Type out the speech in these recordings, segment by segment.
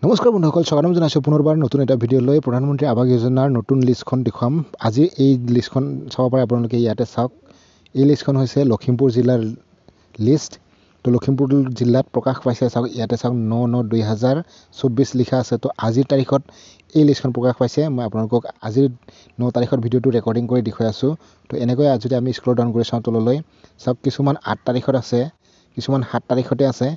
নমস্কাৰ বন্ধুসকল, স্বাগতম জনাইছোঁ পুনৰবাৰ নতুন এটা ভিডিঅ' লৈ। প্ৰধানমন্ত্ৰী আৱাস যোজনাৰ নতুন লিষ্টখন দেখুৱাম। আজি এই লিষ্টখন চাব পাৰে আপোনালোকে। ইয়াতে চাওক, এই লিষ্টখন হৈছে লখিমপুৰ জিলাৰ লিষ্ট। তো লখিমপুৰ জিলাত প্ৰকাশ পাইছে। চাওক ইয়াতে চাওক 9/9/2024 লিখা আছে। তো আজিৰ তাৰিখত এই লিষ্টখন প্ৰকাশ পাইছে। মই আপোনালোকক আজিৰ 9 তাৰিখত ভিডিঅ'টো ৰেকৰ্ডিং কৰি দেখুৱাই আছোঁ। তো এনেকৈ যদি আমি স্ক্ৰল ডাউন কৰি চাওঁ তললৈ, চাওক কিছুমান 8 তাৰিখত আছে, কিছুমান 7 তাৰিখতে আছে।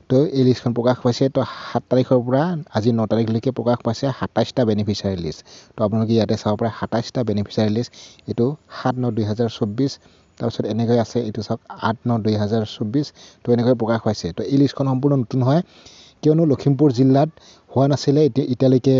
তো এই লিষ্টখন প্ৰকাশ পাইছে। তো 7 তাৰিখৰ পৰা আজি 9 তাৰিখলৈকে প্ৰকাশ পাইছে 27টা বেনিফিচিয়াৰী লিষ্ট। তো আপোনালোকে ইয়াতে চাব পাৰে 27টা বেনিফিচিয়াৰী লিষ্ট। এইটো 7/9/2024। তাৰপিছত এনেকৈ আছে, এইটো চাওক 8/9/2024। তো এনেকৈ প্ৰকাশ পাইছে। তো এই লিষ্টখন সম্পূৰ্ণ নতুন হয়, কিয়নো লখিমপুৰ জিলাত হোৱা নাছিলে, এতিয়ালৈকে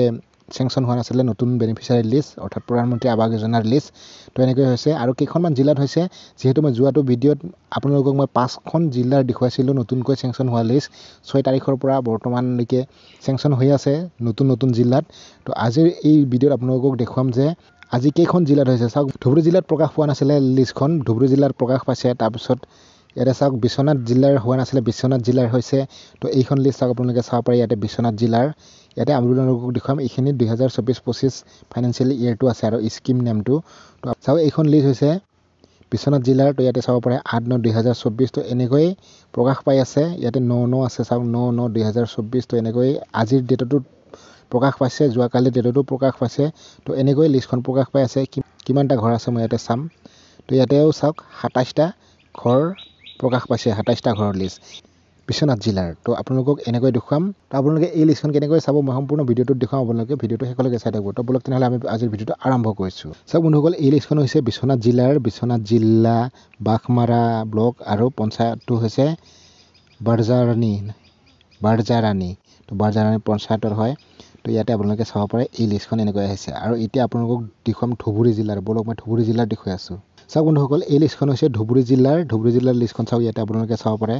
চেংচন হোৱা নাছিলে নতুন বেনিফিচিয়াৰী লিষ্ট, অৰ্থাৎ প্ৰধানমন্ত্ৰী আৱাস যোজনাৰ লিষ্ট। তো এনেকৈ হৈছে আৰু কেইখনমান জিলাত হৈছে। যিহেতু মই যোৱাটো ভিডিঅ'ত আপোনালোকক মই 5খন জিলাৰ দেখুৱাইছিলোঁ নতুনকৈ চেংচন হোৱা লিষ্ট। 6 তাৰিখৰ পৰা বৰ্তমানলৈকে চেংচন হৈ আছে নতুন জিলাত। তো আজিৰ এই ভিডিঅ'ত আপোনালোকক দেখুৱাম যে আজি কেইখন জিলাত হৈছে। চাওক, ধুবুৰী জিলাত প্ৰকাশ পোৱা নাছিলে লিষ্টখন, ধুবুৰী জিলাত প্ৰকাশ পাইছে। তাৰপিছত ইয়াতে চাওক বিশ্বনাথ জিলাৰ হোৱা নাছিলে, বিশ্বনাথ জিলাৰ হৈছে। তো এইখন লিষ্ট চাওক, আপোনালোকে চাব পাৰে ইয়াতে বিশ্বনাথ জিলাৰ। ইয়াতে আপোনালোকক দেখুৱাম এইখিনি 2024-25 ফাইনেন্সিয়েল ইয়েৰটো আছে আৰু স্কিম নেমটো। তো চাওক এইখন লিষ্ট হৈছে বিশ্বনাথ জিলাৰ। তো ইয়াতে চাব পাৰে 8/9/2024। তো এনেকৈ প্ৰকাশ পাই আছে। ইয়াতে 9 আছে, চাওক 9/9/2024। তো এনেকৈ আজিৰ ডেটতো প্ৰকাশ পাইছে, যোৱাকালিৰ ডেটতো প্ৰকাশ পাইছে। তো এনেকৈ লিষ্টখন প্ৰকাশ পাই আছে। কিমানটা ঘৰ আছে মই ইয়াতে চাম। তো ইয়াতেও চাওক 27টা ঘৰ প্ৰকাশ পাইছে, 27টা ঘৰৰ লিষ্ট বিশ্বনাথ জিলাৰ। তো আপোনালোকক এনেকৈ দেখুৱাম। তো আপোনালোকে এই লিষ্টখন কেনেকৈ চাব মই সম্পূৰ্ণ ভিডিঅ'টোত দেখুৱাম। আপোনালোকে ভিডিঅ'টো শেষলৈকে চাই থাকিব। তো বলক তেনেহ'লে আমি আজিৰ ভিডিঅ'টো আৰম্ভ কৰিছোঁ। চাওক বন্ধুসকল, এই লিষ্টখন হৈছে বিশ্বনাথ জিলাৰ, বিশ্বনাথ জিলা বাঘমাৰা ব্লক আৰু পঞ্চায়তটো হৈছে বাৰজাৰাণী। তো বাৰজাৰাণী পঞ্চায়তৰ হয়। তো ইয়াতে আপোনালোকে চাব পাৰে এই লিষ্টখন এনেকৈ আহিছে। আৰু এতিয়া আপোনালোকক দেখুৱাম ধুবুৰী জিলাৰ। বলক মই ধুবুৰী জিলাৰ দেখুৱাই আছোঁ। চাওক বন্ধুসকল, এই লিষ্টখন হৈছে ধুবুৰী জিলাৰ লিষ্টখন চাওক। ইয়াতে আপোনালোকে চাব পাৰে,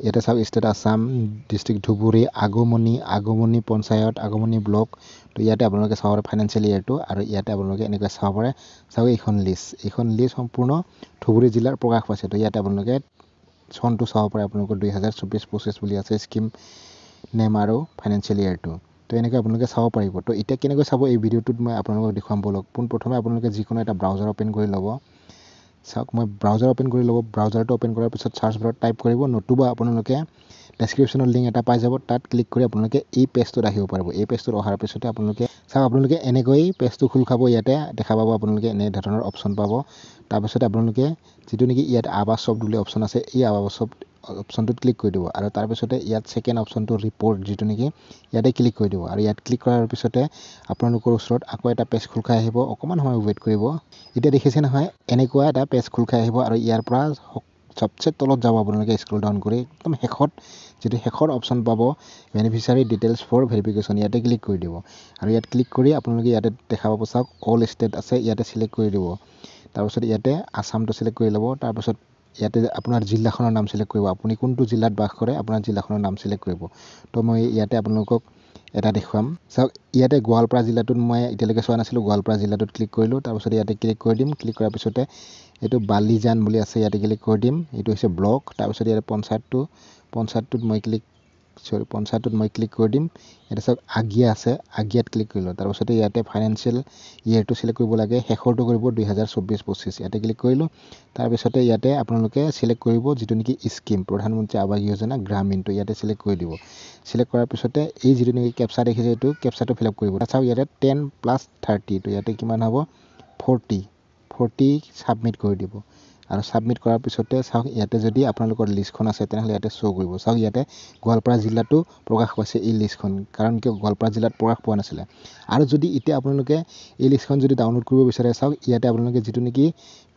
ইয়াতে চাওক ষ্টেট আছাম, ডিষ্ট্ৰিক্ট ধুবুৰী, আগমনী পঞ্চায়ত, আগমনী ব্লক। তো ইয়াতে আপোনালোকে চাব পাৰে ফাইনেন্সিয়েল ইয়েৰটো। আৰু ইয়াতে আপোনালোকে এনেকৈ চাব পাৰে, চাওক এইখন লিষ্ট সম্পূৰ্ণ ধুবুৰী জিলাৰ প্ৰকাশ পাইছে। তো ইয়াতে আপোনালোকে চনটো চাব পাৰে, আপোনালোকৰ 2024-25 বুলি আছে স্কিম নেম আৰু ফাইনেন্সিয়েল ইয়েৰটো। তো এনেকৈ আপোনালোকে চাব পাৰিব। তো এতিয়া কেনেকৈ চাব এই ভিডিঅ'টোত মই আপোনালোকক দেখুৱাম। বলক পোনপ্ৰথমে আপোনালোকে যিকোনো এটা ব্ৰাউজাৰ অ'পেন কৰি ল'ব। চাওক মই ব্ৰাউজাৰ অ'পেন কৰি ল'ব। ব্ৰাউজাৰটো অ'পেন কৰাৰ পিছত চাৰ্চ বাৰত টাইপ কৰিব, নতুবা আপোনালোকে ডেছক্ৰিপশ্যনৰ লিংক এটা পাই যাব, তাত ক্লিক কৰি আপোনালোকে এই পেজটোত আহিব পাৰিব। এই পেজটোত অহাৰ পিছতে আপোনালোকে এনেকৈ পেজটো খোল খাব। ইয়াতে দেখা পাব আপোনালোকে এনে ধৰণৰ অপশ্যন পাব। তাৰপিছতে আপোনালোকে যিটো নেকি ইয়াত আৱাস শব্দ বুলি অপশ্যন আছে, এই আৱাস অপশ্যনটোত ক্লিক কৰি দিব। আৰু তাৰপিছতে ইয়াত ছেকেণ্ড অপশ্যনটো ৰিপৰ্ট, যিটো নেকি ইয়াতে ক্লিক কৰি দিব। আৰু ইয়াত ক্লিক কৰাৰ পিছতে আপোনালোকৰ ওচৰত আকৌ এটা পেজ খোল খাই আহিব। অকণমান সময় ৱেইট কৰিব। এতিয়া দেখিছে নহয়, এনেকুৱা এটা পেজ খোল খাই আহিব। আৰু ইয়াৰ পৰা সবচে তলত যাব আপোনালোকে স্ক্ৰল ডাউন কৰি, একদম শেষত যিটো শেষৰ অপশ্যন পাব বেনিফিচিয়াৰী ডিটেইলছ ফৰ ভেৰিফিকেশ্যন, ইয়াতে ক্লিক কৰি দিব। আৰু ইয়াত ক্লিক কৰি আপোনালোকে ইয়াতে দেখা পাব, চাওক অল ষ্টেট আছে, ইয়াতে চিলেক্ট কৰি দিব। তাৰপিছত ইয়াতে আছামটো চিলেক্ট কৰি ল'ব। তাৰপিছত ইয়াতে আপোনাৰ জিলাখনৰ নাম চিলেক্ট কৰিব। আপুনি কোনটো জিলাত বাস কৰে, আপোনাৰ জিলাখনৰ নাম চিলেক্ট কৰিব। তো মই ইয়াতে আপোনালোকক এটা দেখুৱাম। চাওক ইয়াতে গোৱালপাৰা জিলাটোত মই এতিয়ালৈকে চোৱা নাছিলোঁ, গোৱালপাৰা জিলাটোত ক্লিক কৰিলোঁ। তাৰপিছত ইয়াতে ক্লিক কৰি দিম। ক্লিক কৰাৰ পিছতে এইটো বালিজান বুলি আছে, ইয়াতে ক্লিক কৰি দিম। এইটো হৈছে ব্লক। তাৰপিছত ইয়াতে পঞ্চায়তটোত মই ক্লিক কৰি দিম। ইয়াতে চাওক আগিয়া আছে, আগিয়াত ক্লিক কৰিলোঁ। তাৰপিছতে ইয়াতে ফাইনেন্সিয়েল ইয়েৰটো চিলেক্ট কৰিব লাগে, শেষৰটো কৰিব 2024-25, ইয়াতে ক্লিক কৰিলোঁ। তাৰপিছতে ইয়াতে আপোনালোকে চিলেক্ট কৰিব যিটো নেকি স্কিম প্ৰধানমন্ত্ৰী আৱাস যোজনা গ্ৰামীণটো, ইয়াতে চিলেক্ট কৰি দিব। চিলেক্ট কৰাৰ পিছতে এই যিটো নেকি কেপচা দেখিছে, এইটো কেপচাটো ফিল আপ কৰিব। চাওক ইয়াতে 10+30, তো ইয়াতে কিমান হ'ব 40 ছাবমিট কৰি দিব। আৰু ছাবমিট কৰাৰ পিছতে চাওক ইয়াতে যদি আপোনালোকৰ লিষ্টখন আছে তেনেহ'লে ইয়াতে শ্ব' কৰিব। চাওক ইয়াতে গোৱালপাৰা জিলাতো প্ৰকাশ পাইছে এই লিষ্টখন, কাৰণ কিয় গোৱালপাৰা জিলাত প্ৰকাশ পোৱা নাছিলে। আৰু যদি এতিয়া আপোনালোকে এই লিষ্টখন যদি ডাউনলোড কৰিব বিচাৰে, চাওক ইয়াতে আপোনালোকে যিটো নেকি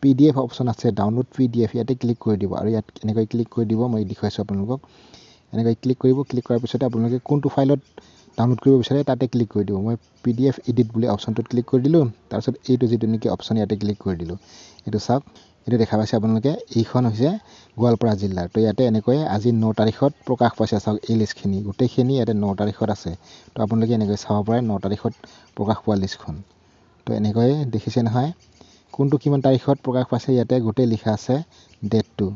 PDF অপশ্যন আছে, ডাউনলোড PDF, ইয়াতে ক্লিক কৰি দিব। আৰু ইয়াত এনেকৈ ক্লিক কৰি দিব, মই দেখুৱাইছোঁ আপোনালোকক। এনেকৈ ক্লিক কৰিব। ক্লিক কৰাৰ পিছতে আপোনালোকে কোনটো ফাইলত ডাউনলোড কৰিব বিচাৰে তাতে ক্লিক কৰি দিব। মই PDF এডিট বুলি অপশ্যনটোত ক্লিক কৰি দিলোঁ। তাৰপিছত এইটো যিটো নেকি অপশ্যন, ইয়াতে ক্লিক কৰি দিলোঁ। এইটো চাওক, এইটো দেখা পাইছে আপোনালোকে, এইখন হৈছে গোৱালপাৰা জিলাৰ। তো ইয়াতে এনেকৈ আজি 9 তাৰিখত প্ৰকাশ পাইছে। চাওক এই লিষ্টখিনি গোটেইখিনি ইয়াতে 9 তাৰিখত আছে। তো আপোনালোকে এনেকৈ চাব পাৰে 9 তাৰিখত প্ৰকাশ পোৱা লিষ্টখন। তো এনেকৈ দেখিছে নহয়, কোনটো কিমান তাৰিখত প্ৰকাশ পাইছে, ইয়াতে গোটেই লিখা আছে ডেটটো।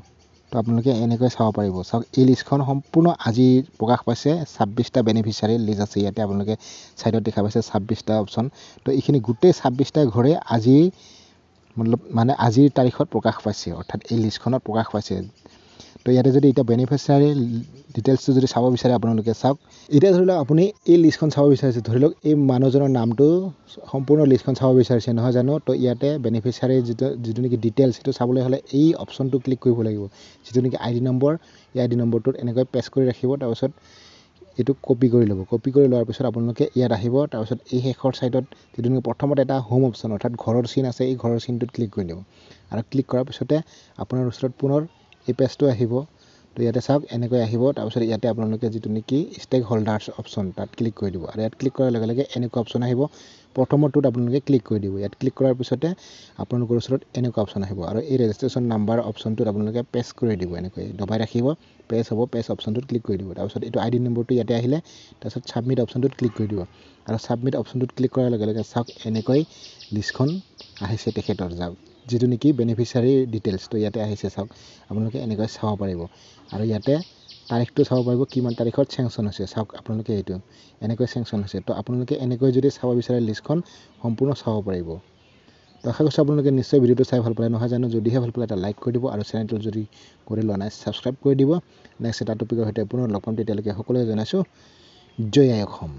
তো আপোনালোকে এনেকৈ চাব পাৰিব। চাওক এই লিষ্টখন সম্পূৰ্ণ আজি প্ৰকাশ পাইছে। 26টা বেনিফিচিয়াৰী লিষ্ট আছে ইয়াতে আপোনালোকে ছাইডত দেখা পাইছে 26টা অপশ্যন। তো এইখিনি গোটেই 26টা ঘৰে আজি মানে আজিৰ তাৰিখত প্ৰকাশ পাইছে, অৰ্থাৎ এই লিষ্টখনত প্ৰকাশ পাইছে। তো ইয়াতে যদি এতিয়া বেনিফিচিয়াৰী ডিটেইলছটো যদি চাব বিচাৰে আপোনালোকে চাওক। এতিয়া ধৰি লওক আপুনি এই লিষ্টখন চাব বিচাৰিছে, ধৰি লওক এই মানুহজনৰ নামটো সম্পূৰ্ণ লিষ্টখন চাব বিচাৰিছে নহয় জানো। তো ইয়াতে বেনিফিচিয়াৰী যিটো নেকি ডিটেইলছ সেইটো চাবলৈ হ'লে এই অপশ্যনটো ক্লিক কৰিব লাগিব, যিটো নেকি ID নম্বৰ। এই ID নম্বৰটোত এনেকৈ পেষ্ট কৰি ৰাখিব, তাৰপিছত এইটো কপি কৰি ল'ব। কপি কৰি লোৱাৰ পিছত আপোনালোকে ইয়াত আহিব, তাৰপিছত এই শেষৰ ছাইডত যিটো নেকি প্ৰথমতে এটা হোম অপশ্যন অৰ্থাৎ ঘৰৰ চিন আছে, এই ঘৰৰ চিনটোত ক্লিক কৰি দিব। আৰু ক্লিক কৰাৰ পিছতে আপোনাৰ ওচৰত পুনৰ এই পেজটো আহিব। তো ইয়াতে চাওক এনেকৈ আহিব, তাৰপিছত ইয়াতে আপোনালোকে যিটো নেকি ষ্টেক হোল্ডাৰ্ছ অপশ্যন তাত ক্লিক কৰি দিব। আৰু ইয়াত ক্লিক কৰাৰ লগে লগে এনেকুৱা অপশ্যন আহিব, প্ৰথমটোত আপোনালোকে ক্লিক কৰি দিব। ইয়াত ক্লিক কৰাৰ পিছতে আপোনালোকৰ ওচৰত এনেকুৱা অপশ্যন আহিব, আৰু এই ৰেজিষ্ট্ৰেশ্যন নাম্বাৰ অপশ্যনটোত আপোনালোকে পেষ্ট কৰি দিব। এনেকৈ দবাই ৰাখিব, পেজ হ'ব, পেজ অপশ্যনটোত ক্লিক কৰি দিব। তাৰপিছত এইটো ID নম্বৰটো ইয়াতে আহিলে, তাৰপিছত ছাবমিট অপশ্যনটোত ক্লিক কৰি দিব। আৰু ছাবমিট অপশ্যনটোত ক্লিক কৰাৰ লগে লগে চাওক এনেকৈ লিষ্টখন আহিছে তেখেতৰ, যাওক যিটো নেকি বেনিফিচিয়াৰী ডিটেইলছটো ইয়াতে আহিছে। চাওক আপোনালোকে এনেকৈ চাব পাৰিব, আৰু ইয়াতে তাৰিখটো চাব পাৰিব কিমান তাৰিখত চেংচন হৈছে। চাওক আপোনালোকে এইটো এনেকৈ চেংচন হৈছে। তো আপোনালোকে এনেকৈ যদি চাব বিচাৰে লিষ্টখন সম্পূৰ্ণ চাব পাৰিব। তো আশা কৰিছোঁ আপোনালোকে নিশ্চয় ভিডিঅ'টো চাই ভাল পালে নহয় জানো। যদিহে ভাল পালে এটা লাইক কৰি দিব, আৰু চেনেলটো যদি কৰি লোৱা নাই ছাবস্ক্ৰাইব কৰি দিব। নেক্সট এটা টপিকৰ সৈতে পুনৰ লগ পাম, তেতিয়ালৈকে সকলোৱে জনাইছোঁ জয় আই অসম।